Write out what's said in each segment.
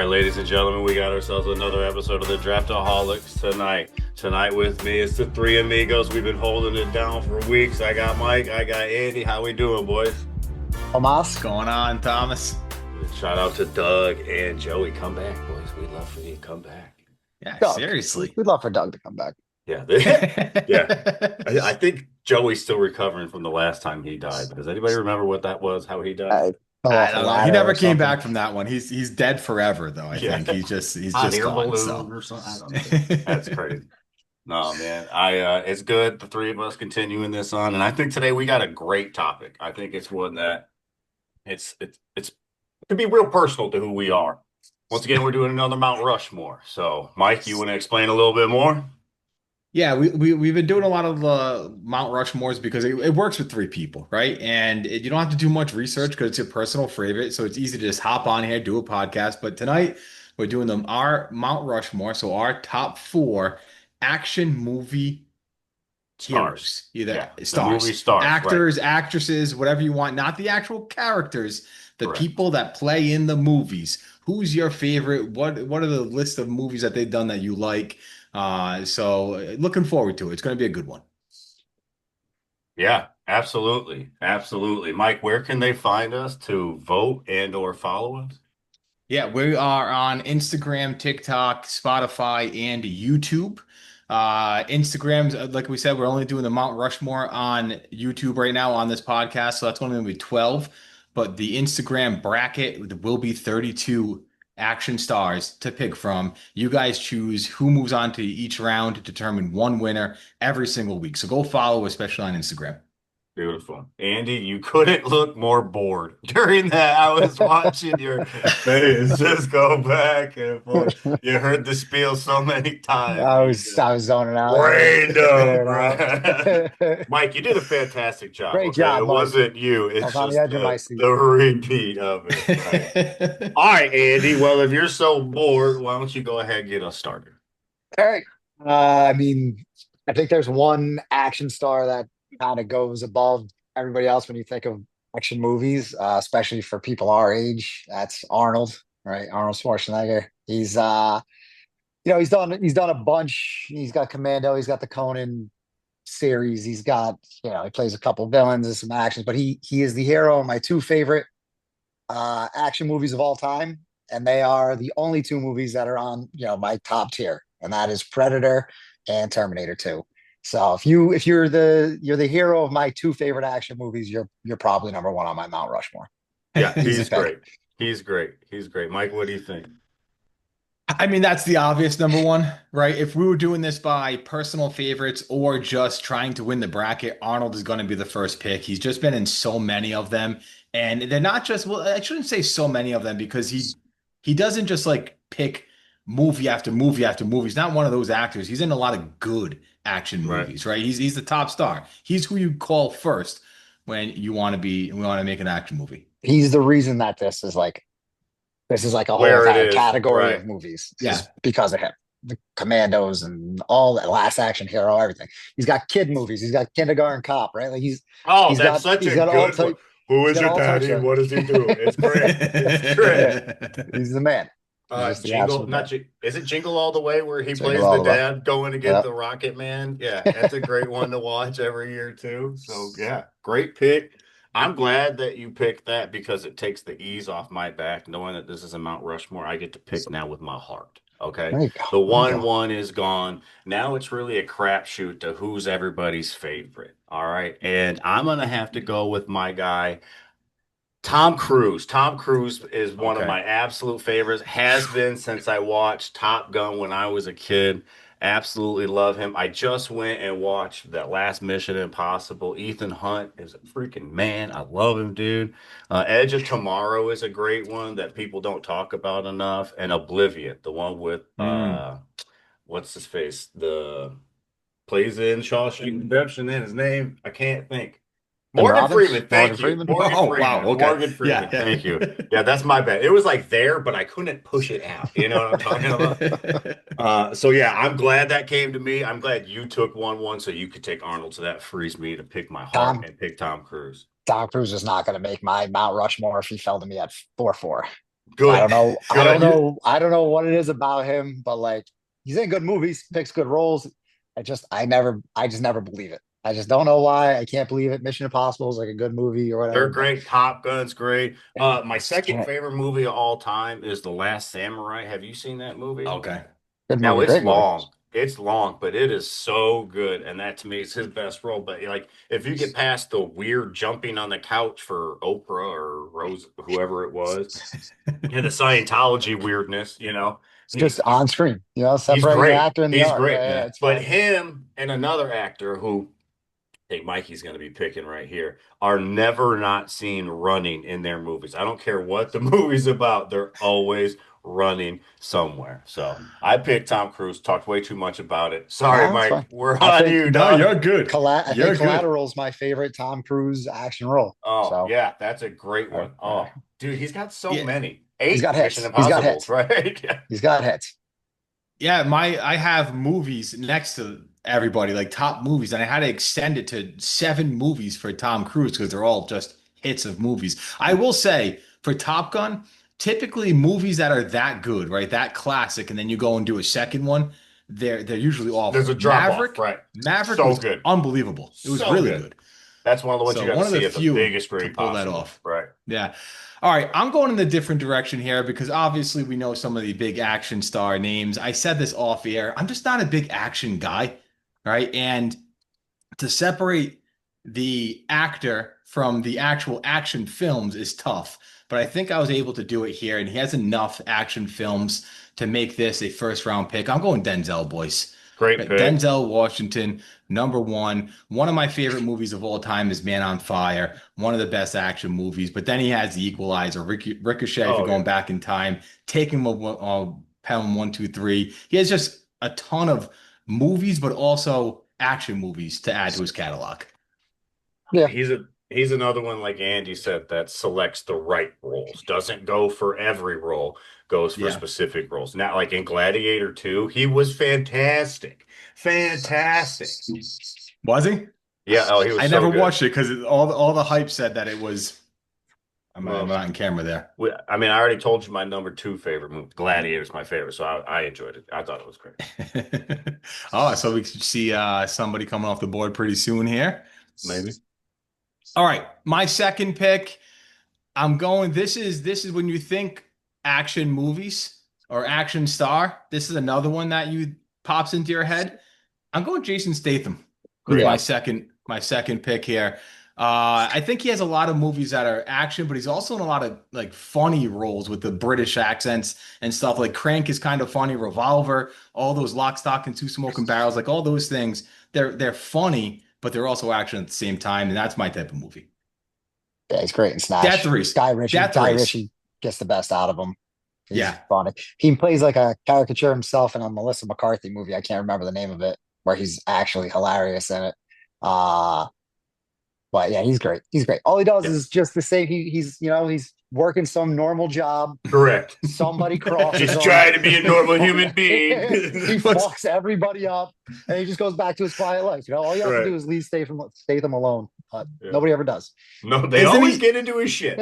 ladies and gentlemen, we got ourselves another episode of the Draftaholics tonight. Tonight with me, it's the three amigos. We've been holding it down for weeks. I got Mike, I got Andy. How we doing, boys? What's going on, Thomas? Shout out to Doug and Joey. Come back, boys. We'd love for you to come back. Yeah, Doug. seriously. We'd love for Doug to come back. Yeah, yeah. I think Joey's still recovering from the last time he died. Does anybody remember what that was? How he died? I don't know. He never came back from that one. He's dead forever, though. I think he's just gone. So. Or something. I don't know. That's crazy. No, man. It's good. The three of us continuing this on, and I think today we got a great topic. I think it's one that it's to be real personal to who we are. Once again, we're doing another Mount Rushmore. So, Mike, you want to explain a little bit more? Yeah, we've been doing a lot of Mount Rushmores because it works with three people, right? And you don't have to do much research because it's your personal favorite. So it's easy to just hop on here, do a podcast. But tonight we're doing our Mount Rushmore. So our top four action movie heroes, stars, movie stars, actors, right. Actresses, whatever you want, not the actual characters, the Correct. people that play in the movies. Who's your favorite? What are the list of movies that they've done that you like? So looking forward to it. It's going to be a good one. Yeah, absolutely. Absolutely. Mike, where can they find us to vote and or follow us? Yeah, we are on Instagram, TikTok, Spotify, and YouTube. Instagram, like we said, we're only doing the Mount Rushmore on YouTube right now on this podcast. So that's only going to be 12. But the Instagram bracket will be 32 action stars to pick from. You guys choose who moves on to each round to determine one winner every single week. So go follow, especially on Instagram. Beautiful. Andy, you couldn't look more bored during that. I was watching your face just go back and forth. You heard the spiel so many times. I was zoning out. Random. Mike, you did a fantastic job. Great job, It Mike. wasn't you. It's I was on just the edge of my seat. the repeat of it. Right? All right, Andy. Well, if you're so bored, why don't you go ahead and get us started? All right. I think there's one action star that kind of goes above everybody else when you think of action movies, especially for people our age. That's Arnold, right? Arnold Schwarzenegger. He's he's done a bunch. He's got Commando, he's got the Conan series, he's got, he plays a couple villains and some actions, but he is the hero of my two favorite action movies of all time, and they are the only two movies that are on my top tier, and that is Predator and Terminator 2. So if you're the hero of my two favorite action movies, you're probably number one on my Mount Rushmore. Yeah, he's great. He's great. Mike, what do you think? That's the obvious number one, right? If we were doing this by personal favorites or just trying to win the bracket, Arnold is going to be the first pick. He's just been in so many of them, and they're not just, well, I shouldn't say so many of them, because he doesn't just like pick movie after movie after movie. He's not one of those actors. He's in a lot of good action movies, right? He's the top star. He's who you call first when you want to make an action movie. He's the reason that this is like a whole entire category of movies. Yeah, because of him. The Commandos and all that, Last Action Hero, everything. He's got kid movies. He's got Kindergarten Cop, right? Like that's such a good one. Who is your daddy and what does he do? It's great. It's great. He's the man. Is it Jingle All the Way where he plays the dad going to get the Rocket Man? Yeah, that's a great one to watch every year too. So yeah, great pick. I'm glad that you picked that because it takes the ease off my back, knowing that this is a Mount Rushmore. I get to pick now with my heart. Okay, the 1-1 is gone. Now it's really a crapshoot to who's everybody's favorite. All right, and I'm gonna have to go with my guy, Tom Cruise. Tom Cruise is one of my absolute favorites. Has been since I watched Top Gun when I was a kid. Absolutely love him. I just went and watched that last Mission Impossible. Ethan Hunt is a freaking man. I love him, dude. Edge of Tomorrow is a great one that people don't talk about enough. And Oblivion, the one with what's his face? The plays in Shawshank Redemption. In his name, I can't think. Morgan Freeman, thank you. Wow, okay. Morgan Freeman, thank you. Yeah, that's my bad. It was like there, but I couldn't push it out. You know what I'm talking about? So yeah, I'm glad that came to me. I'm glad you took 1-1 so you could take Arnold. So that frees me to pick my heart and pick Tom Cruise. Tom Cruise is not going to make my Mount Rushmore if he fell to me at 4-4. Good. I don't know. I don't Good. know. I don't know what it is about him, but like he's in good movies, picks good roles. I just never believe it. I just don't know why. I can't believe it. Mission Impossible is like a good movie or They're whatever, but great. Top Gun's great. My just second can't. favorite movie of all time is The Last Samurai. Have you seen that movie? Okay. Good Now movie, it's great movie. long. It's long, but it is so good. And that to me is his best role. But like if you get past the weird jumping on the couch for Oprah or Rose, whoever it was, and the Scientology weirdness, It's just on screen, he's separating the great. actor and the He's art. great, Yeah, yeah, man. it's But fine. him and another actor who I think Mikey's going to be picking right here are never not seen running in their movies. I don't care what the movie's about, they're always running somewhere. So I picked Tom Cruise, talked way too much about it. Sorry, No, it's fine. Mike. We're I on think you, No, dog. you're good. I think You're good. Collateral is my favorite Tom Cruise action role. Oh, So yeah, that's a great uh, one. uh, Oh, dude, he's got so Yeah. many. he's got 8 Mission hits. He's got Impossibles, hits. right? Yeah. He's got hits. Yeah, I have movies next to everybody, like top movies, and I had to extend it to 7 movies for Tom Cruise because they're all just hits of movies. I will say for Top Gun, typically movies that are that good, right? That classic, and then you go and do a second one, they're usually There's awful. a drop off, right? Maverick So was good. unbelievable. It was So really good. good. That's one of the ones you So got to one of the see at the few biggest to screen pull that possible, off. right? Yeah. All right. I'm going in a different direction here because obviously we know some of the big action star names. I said this off the air. I'm just not a big action guy. Right. And to separate the actor from the actual action films is tough. But I think I was able to do it here. And he has enough action films to make this a first round pick. I'm going Denzel, boys. Great pick. Denzel Washington, number one. One of my favorite movies of all time is Man on Fire, one of the best action movies. But then he has The Equalizer, Ricochet, if you're Oh, going yeah. back in time, Taking him Pelham 1, 2, 3. He has just a ton of movies, but also action movies to add to his catalog. Yeah. He's another one like Andy said that selects the right roles. Doesn't go for every role, goes for Yeah. specific roles. Now, like in Gladiator 2, he was fantastic. Fantastic. Was he? Yeah, oh, he was I so never good. watched it because all the hype said that it was. I'm Well, not in camera there. I mean, I already told you my number 2 favorite movie. Gladiator's my favorite, so I enjoyed it. I thought it was great. Oh, so we should see somebody coming off the board pretty soon here. Maybe. All right, my second pick. I'm going. This is when you think action movies or action star. This is another one that you pops into your head. I'm going Jason Statham with Great. my second pick here. I think he has a lot of movies that are action, but he's also in a lot of like funny roles with the British accents and stuff. Like Crank is kind of funny, Revolver, all those Lock, Stock, and Two Smoking Barrels, like all those things. They're funny, but they're also action at the same time, and that's my type of movie. Yeah, he's great in Death Snatch. Race, Guy Ritchie. Death Guy Race. Ritchie gets the best out of him. He's Yeah, funny. He plays like a caricature himself in a Melissa McCarthy movie. I can't remember the name of it, where he's actually hilarious in it. Uh, but yeah, he's great. He's great. All he does Yeah. is just the same. He's working some normal job. Correct. Somebody crosses Just him. trying to be a normal human being. He fucks everybody up, and he just goes back to his quiet life. All you have to Right. do is leave Statham alone. But Yeah. nobody ever does. No, they Isn't always he- get into his shit.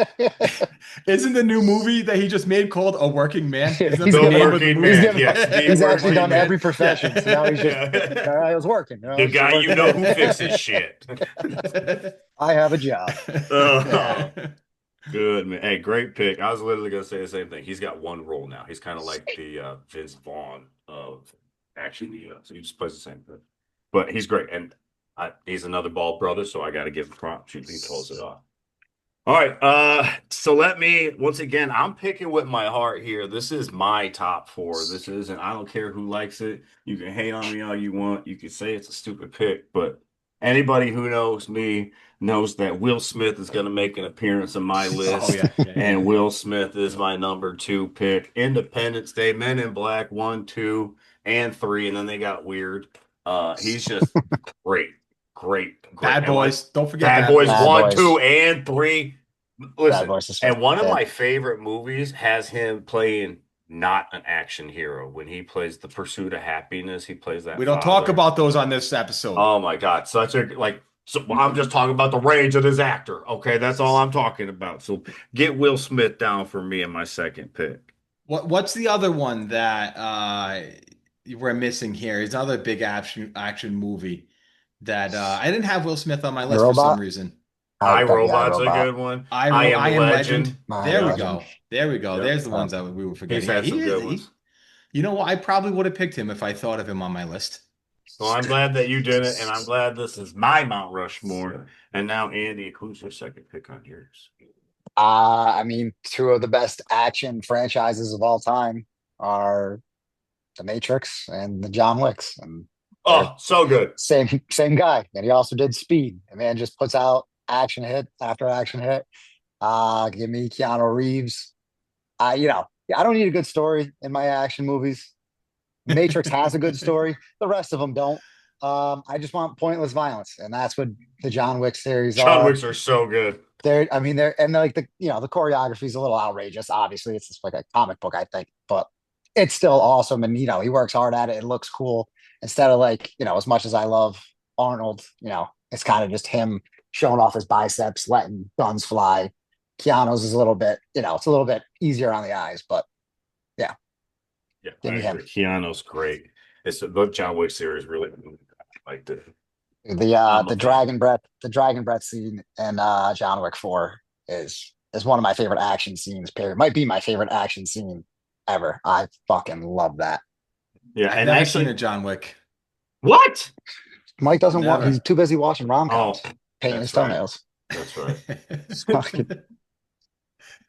isn't the new movie that he just made called A Working Man? Isn't that He's the gonna- name of the Working movie? He's, Man, given, yes, the he's actually working done man. every profession. So now he's just, Yeah. I was working. The guy you know who fixes shit. I have a job. Oh, good man. Hey, great pick. I was literally gonna say the same thing. He's got one role now. He's kind of like the Vince Vaughn of action hero. So he just plays the same thing. But he's great, and he's another bald brother, so I got to give him props. He pulls it off. All right. So let me once again. I'm picking with my heart here. This is my top 4. This isn't. I don't care who likes it. You can hate on me all you want. You can say it's a stupid pick, but anybody who knows me knows that Will Smith is going to make an appearance on my list. Oh yeah, yeah, And yeah. Will Smith is my number 2 pick. Independence Day, Men in Black 1, 2, and 3, and then they got weird. He's just great. Great. Bad Boys. Don't forget Bad Boys Bad 1, Boys. 2, and 3. Bad Listen, Boys is and one of yeah. my favorite movies has him playing not an action hero. When he plays The Pursuit of Happiness, he plays that We don't father. talk about those on this episode. Oh my God, such a like So I'm just talking about the range of this actor. Okay, that's all I'm talking about. So get Will Smith down for me in my second pick. What's the other one that we're missing here? Is another big action movie that I didn't have Will Smith on my I list for some Robot. reason. I I would be I Robot's a Robot. good one. I Am I Am Legend. Legend. My There we Legend. go. There we go. Yep. There's the ones that we were He's forgetting. Yeah, had some he is. good ones. You know what? I probably would have picked him if I thought of him on my list. Well, I'm glad that you did it, and I'm glad this is my Mount Rushmore. And now, Andy, who's your second pick on yours? I mean, two of the best action franchises of all time are The Matrix and the John Wicks, and they're Oh, so good. same guy. And he also did Speed. The man just puts out action hit after action hit. Give me Keanu Reeves. I don't need a good story in my action movies. Matrix has a good story. The rest of them don't. I just want pointless violence, and that's what the John Wick series John are. Wicks are so good. I mean, like the choreography is a little outrageous. Obviously, it's just like a comic book, I think, but it's still awesome. And he works hard at it. It looks cool. Instead of like, as much as I love Arnold, it's kind of just him showing off his biceps, letting guns fly. Keanu's is a little bit, it's a little bit easier on the eyes, but yeah, Yeah, give I me him. agree. Keanu's great. It's the John Wick series really liked it. I'm a fan. The dragon breath scene in John Wick 4 is one of my favorite action scenes, period. Might be my favorite action scene ever. I fucking love that. Yeah, I've and never seen actually, a John Wick. what? Mike doesn't want Never. he's too busy watching Oh, rom-coms, painting his that's right. toenails. That's right.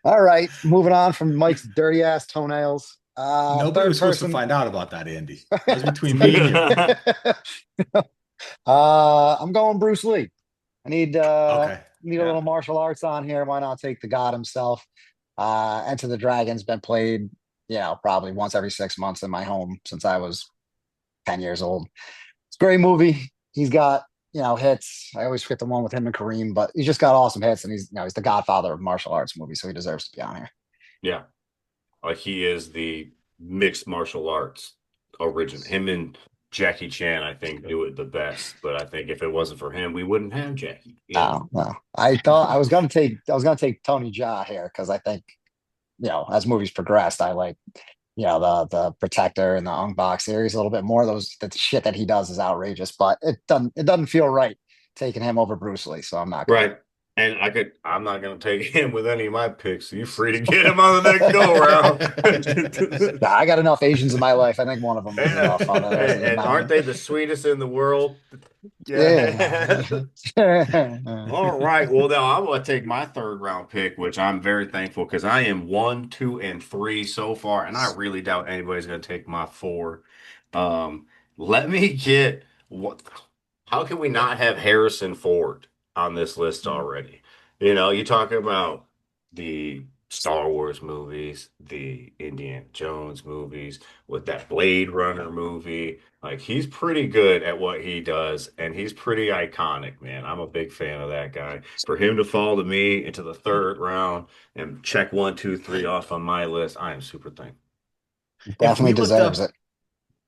All right, moving on from Mike's dirty ass toenails. Nobody Third was supposed to person. find out about that, Andy. That was between me and you. I'm going Bruce Lee. I Okay. need a Yeah. little martial arts on here. Why not take the god himself? Enter the Dragon's been played, probably once every 6 months in my home since I was 10 years old. It's a great movie. He's got, hits. I always forget the one with him and Kareem, but he's just got awesome hits, and he's the godfather of martial arts movies, so he deserves to be on here. Yeah, like he is the mixed martial arts origin. Him and Jackie Chan, I think, do it the best. But I think if it wasn't for him, we wouldn't have Jackie. No, no. I thought I was gonna take Tony Jaa here because I think, as movies progressed, I like, the Protector and the Ong Bak series a little bit more. The shit that he does is outrageous, but it doesn't feel right taking him over Bruce Lee, so I'm not gonna. Right. And I'm not going to take him with any of my picks. So you're free to get him on the next go around. Nah, I got enough Asians in my life. I think one of them is Yeah. enough on the rest of the And aren't mountain. they the sweetest in the world? Yeah. Yeah. All right. Well, now I'm going to take my third round pick, which I'm very thankful because I am 1, 2, and 3 so far, and I really doubt anybody's going to take my 4. Um, let me get what? How can we not have Harrison Ford on this list already? You talk about the Star Wars movies, the Indiana Jones movies, with that Blade Runner movie. Like he's pretty good at what he does, and he's pretty iconic, man. I'm a big fan of that guy. For him to fall to me into the third round and check 1, 2, 3 off on my list, I am super thankful. If Definitely we looked deserves up it.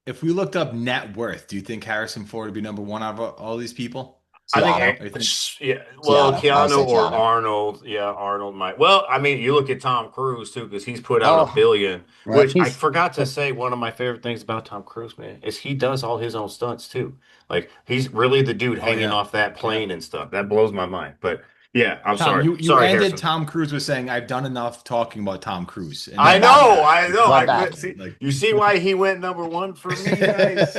if we looked up net worth, do you think Harrison Ford would be number one out of all these people? I think, Keanu. Or you think yeah, well, Keanu. I would Keanu say or Keanu. Arnold. Yeah, Arnold might. Well, I mean, you look at Tom Cruise too, because he's put out a Oh, billion, right. which I forgot to say. One of my favorite things about Tom Cruise, man, is he does all his own stunts too. Like he's really the dude oh hanging yeah. off that Yeah. plane and stuff. That blows my mind. But yeah, I'm Tom, sorry. you Sorry, ended Harrison. Tom Cruise with saying, I've done enough talking about Tom Cruise. And I then know, I know. Right I back. see. like You see why he went number 1 for me, guys?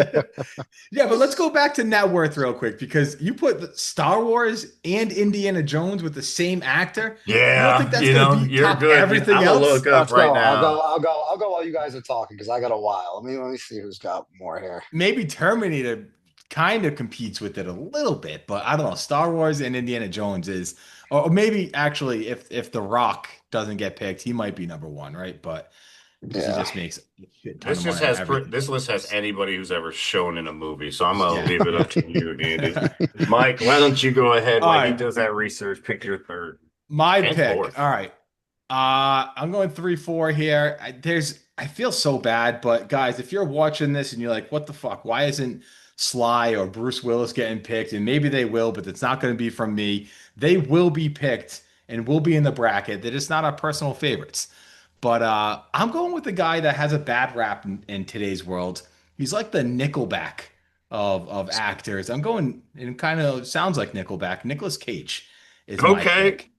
Yeah, but let's go back to net worth real quick because you put Star Wars and Indiana Jones with the same actor. You don't think Yeah, that's going to be you're top good. everything I'm gonna look else? up Let's right go. I'll now. go. I'll go while you guys are talking because I got a while. Let me see who's got more here. Maybe Terminator kind of competes with it a little bit, but I don't know. Star Wars and Indiana Jones is, or maybe actually, if The Rock doesn't get picked, he might be number one, right? But because he Yeah. just makes a shit ton of money on everything. This list has anybody who's ever shown in a movie. So I'm gonna Yeah. leave it up to you, Andy. Mike, why don't you go ahead All while he right, does that research? Pick your third my and pick. fourth. All right. I'm going 3-4 here. I feel so bad, but guys, if you're watching this and you're like, what the fuck? Why isn't Sly or Bruce Willis getting picked, and maybe they will, but it's not going to be from me. They will be picked and will be in the bracket. They're just not our personal favorites. But I'm going with the guy that has a bad rap in today's world. He's like the Nickelback of actors. I'm going, and it kind of sounds like Nickelback. Nicolas Cage is my Okay. pick.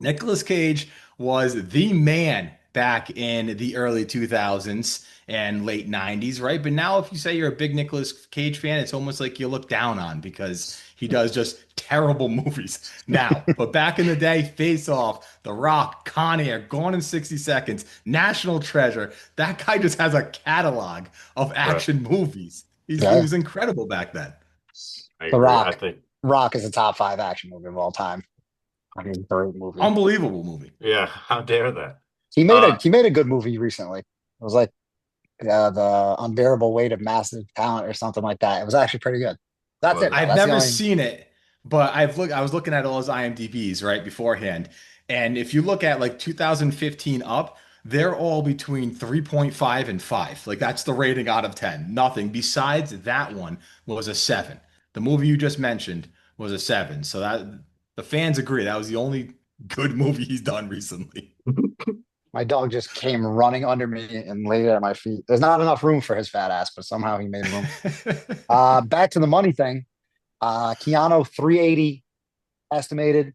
Nicolas Cage was the man back in the early 2000s and late 90s, right? But now, if you say you're a big Nicolas Cage fan, it's almost like you look down on because he does just terrible movies now. But back in the day, Face Off, The Rock, Con Air, Gone in 60 Seconds, National Treasure. That guy just has a catalog of Right. action movies. He Yeah. was incredible back then. I The agree. I Rock. think, Rock is a top five action movie of all time. I mean, great movie. Unbelievable movie. yeah, how dare that? He made a good movie recently. It was like the unbearable weight of massive talent or something like that. It was actually pretty good. That's Was it it? though. I've That's the never only. seen it, but I was looking at all his IMDb's right beforehand. And if you look at like 2015 up, they're all between 3.5 and 5. Like that's the rating out of 10. Nothing besides that one was a 7. The movie you just mentioned was a 7. So that the fans agree that was the only good movie he's done recently. My dog just came running under me and laid at my feet. There's not enough room for his fat ass, but somehow he made room. Back to the money thing. Keanu 380 estimated,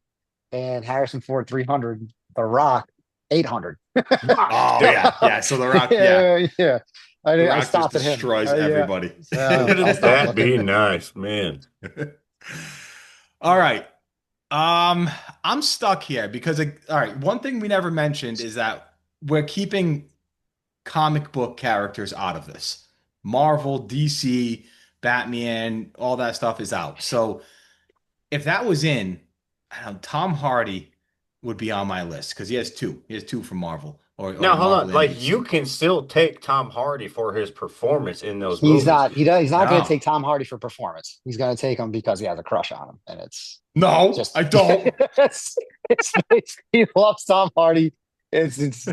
and Harrison Ford 300. The Rock 800. Oh Damn. yeah, yeah. So The Rock, yeah, Yeah, yeah. The I Rock just stopped at him. destroys Yeah, everybody. I Wouldn't stopped that looking. be nice, man? All right. I'm stuck here because all right, one thing we never mentioned is that we're keeping comic book characters out of this. Marvel, DC, Batman, all that stuff is out. So if that was in, I don't know, Tom Hardy would be on my list because he has two. He has two from Marvel or Now, hold on. Marvel and Like, you DC. can still take Tom Hardy for his performance in those movies. He's not going to No, take Tom Hardy for performance. He's going to take him because he has a crush on him, and it's no, just I don't. he loves Tom Hardy. It's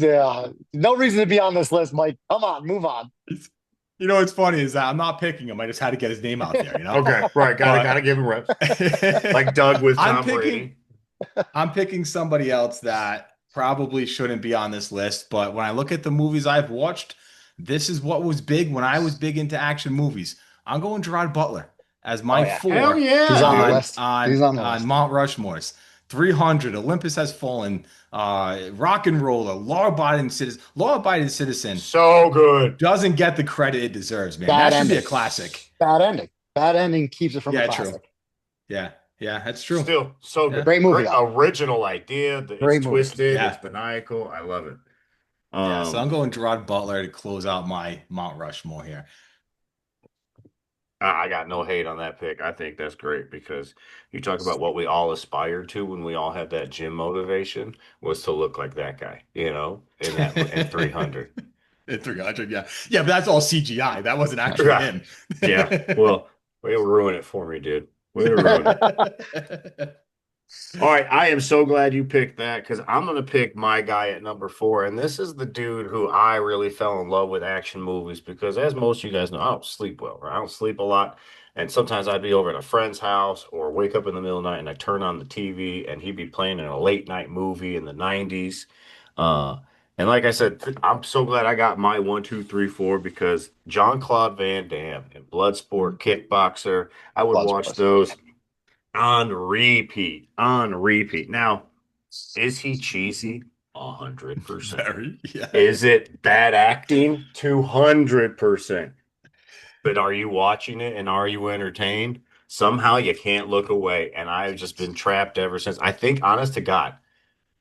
no reason to be on this list, Mike. Come on, move on. You know what's funny is that I'm not picking him. I just had to get his name out there, you know? Okay, right. Gotta But give him reps. Like Doug with I'm Tom picking Brady. I'm picking somebody else that probably shouldn't be on this list, but when I look at the movies I've watched, this is what was big when I was big into action movies. I'm going Gerard Butler as Oh my yeah, Hell four he's yeah, on the dude. list. He's on the on list. Mount Rushmore's. 300, Olympus Has Fallen, Rock and Roller, Law-Abiding Citizen So good. doesn't get the credit it deserves, man. Bad That should be ending. a classic. Bad ending. Bad ending keeps it from a Yeah, true. classic. Yeah, yeah, that's true. Still so Yeah, good. Great movie Great though. original idea. It's Great movie. twisted. It's yeah, maniacal. I love it. yeah. So I'm Um, going Gerard Butler to close out my Mount Rushmore here. I got no hate on that pick. I think that's great because you talk about what we all aspired to when we all had that gym motivation was to look like that guy, in 300. At 300, yeah. Yeah, but that's all CGI. That wasn't actually Yeah. him. Yeah. Well, way to ruin it for me, dude. Way to ruin it. All right, I am so glad you picked that because I'm going to pick my guy at number 4. And this is the dude who I really fell in love with action movies because, as most of you guys know, I don't sleep well, right? I don't sleep a lot. And sometimes I'd be over at a friend's house or wake up in the middle of the night and I turn on the TV and he'd be playing in a late night movie in the 90s. And like I said, I'm so glad I got my 1, 2, 3, 4 because Jean-Claude Van Damme and Bloodsport, Kickboxer, I would watch Bloodsport. those on repeat, on repeat. Now, is he cheesy? 100%. Very, yeah. Is it bad acting? 200%. But are you watching it and are you entertained? Somehow you can't look away. And I've just been trapped ever since. I think, honest to God,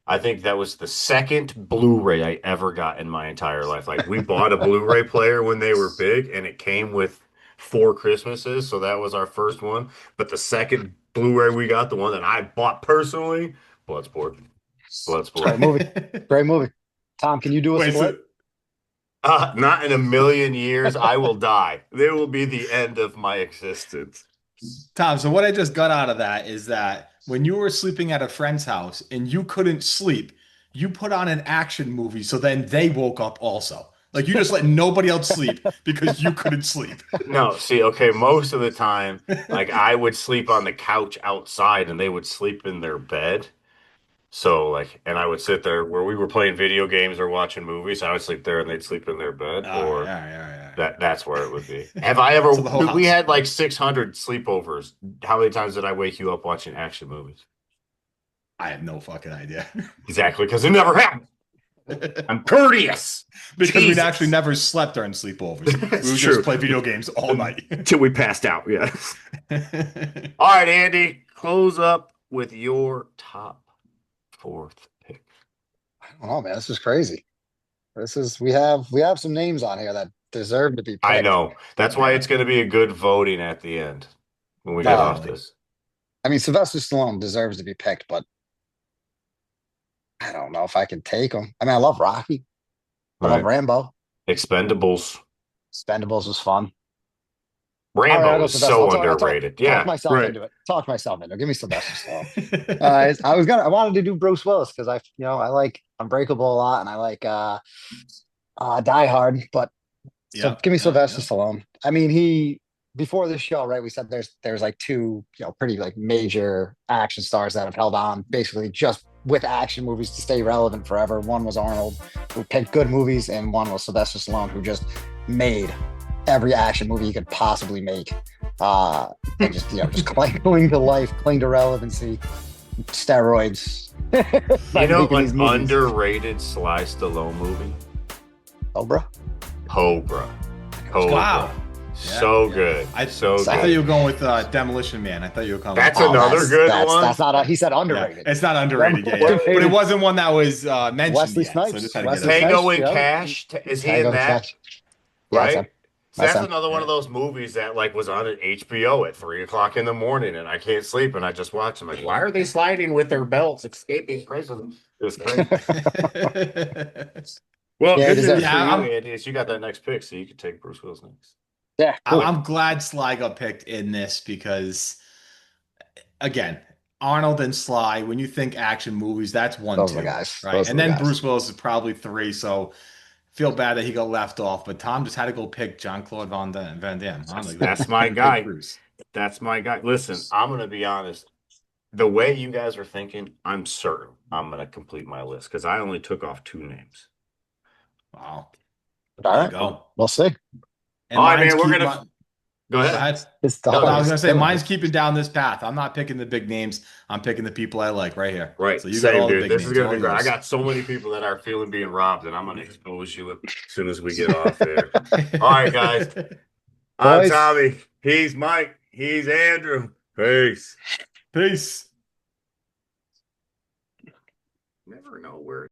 I think that was the second Blu-ray I ever got in my entire life. Like we bought a Blu-ray player when they were big and it came with 4 Christmases. So that was our first one. But the second Blu-ray we got, the one that I bought personally, Bloodsport. Great Bloodsport. movie. Great movie. Tom, can you do a Wait, split? so Not in a million years. I will die. There will be the end of my existence. Tom, so what I just got out of that is that when you were sleeping at a friend's house and you couldn't sleep, you put on an action movie, so then they woke up also. Like you just let nobody else sleep because you couldn't sleep. No, see, okay, most of the time, like I would sleep on the couch outside and they would sleep in their bed. So like, and I would sit there where we were playing video games or watching movies. I would sleep there and they'd sleep in their bed, All right, or all right, all right, that's where it would be. Have I ever, So the whole we house. had like 600 sleepovers. How many times did I wake you up watching action movies? I have no fucking idea. Exactly, because it never happened. I'm courteous. Because we'd Jesus. actually never slept during sleepovers. That's We would true. just play video games all night. Till we passed out, yeah. All right, Andy, close up with your top fourth pick. I don't know, man. This is crazy. We have some names on here that deserve to be picked. I know. That's why it's going to be a good voting at the end when we get off this. I mean, Sylvester Stallone deserves to be picked, but I don't know if I can take him. I mean, I love Rocky. I love Rambo. Expendables. Expendables was fun. Rambo is so underrated. Talk myself into it. Talk myself into it. Give me Sylvester Stallone. I wanted to do Bruce Willis because I like Unbreakable a lot and I like Die Hard, but give me Sylvester Stallone. I mean, before this show, right? We said there's like two, pretty like major action stars that have held on basically just with action movies to stay relevant forever. One was Arnold, who picked good movies, and one was Sylvester Stallone, who just made every action movie you could possibly make. And just cling to life, cling to relevancy, steroids. An underrated Sly Stallone movie? Cobra. Wow. So good. I thought you were going with Demolition Man. I thought you were coming. That's another good one. That's not. He said underrated. Yeah, it's not underrated. But it wasn't one that was mentioned. Wesley yet, Snipes. So Tango and Cash. Is he in that? Right. Yeah, that's another one of those movies that like was on at HBO at 3:00 in the morning, and I can't sleep, and I just watch them. Like, why are they sliding with their belts, escaping prison? It was crazy. Well, good news for you, Andy, is you got that next pick, so you can take Bruce Willis next. Yeah, cool. I'm glad Sly got picked in this because, again, Arnold and Sly, when you think action movies, that's one, those two, guys. right? And then Bruce Willis is probably three, so feel bad that he got left off. But Tom just had to go pick Jean-Claude Van Damme. That's my guy. That's my guy. Listen, I'm going to be honest. The way you guys are thinking, I'm certain I'm going to complete my list because I only took off 2 names. Wow. All right. Go. We'll see. And all right, man. We're gonna go ahead. I was gonna say mine's keeping down this path. I'm not picking the big names. I'm picking the people I like right here. Right. So you got all the big names. This is gonna be great. I got so many people that are feeling being robbed, and I'm gonna expose you as soon as we get off there. All right, guys. I'm Tommy. He's Mike. He's Andrew. Peace. Peace. Never know where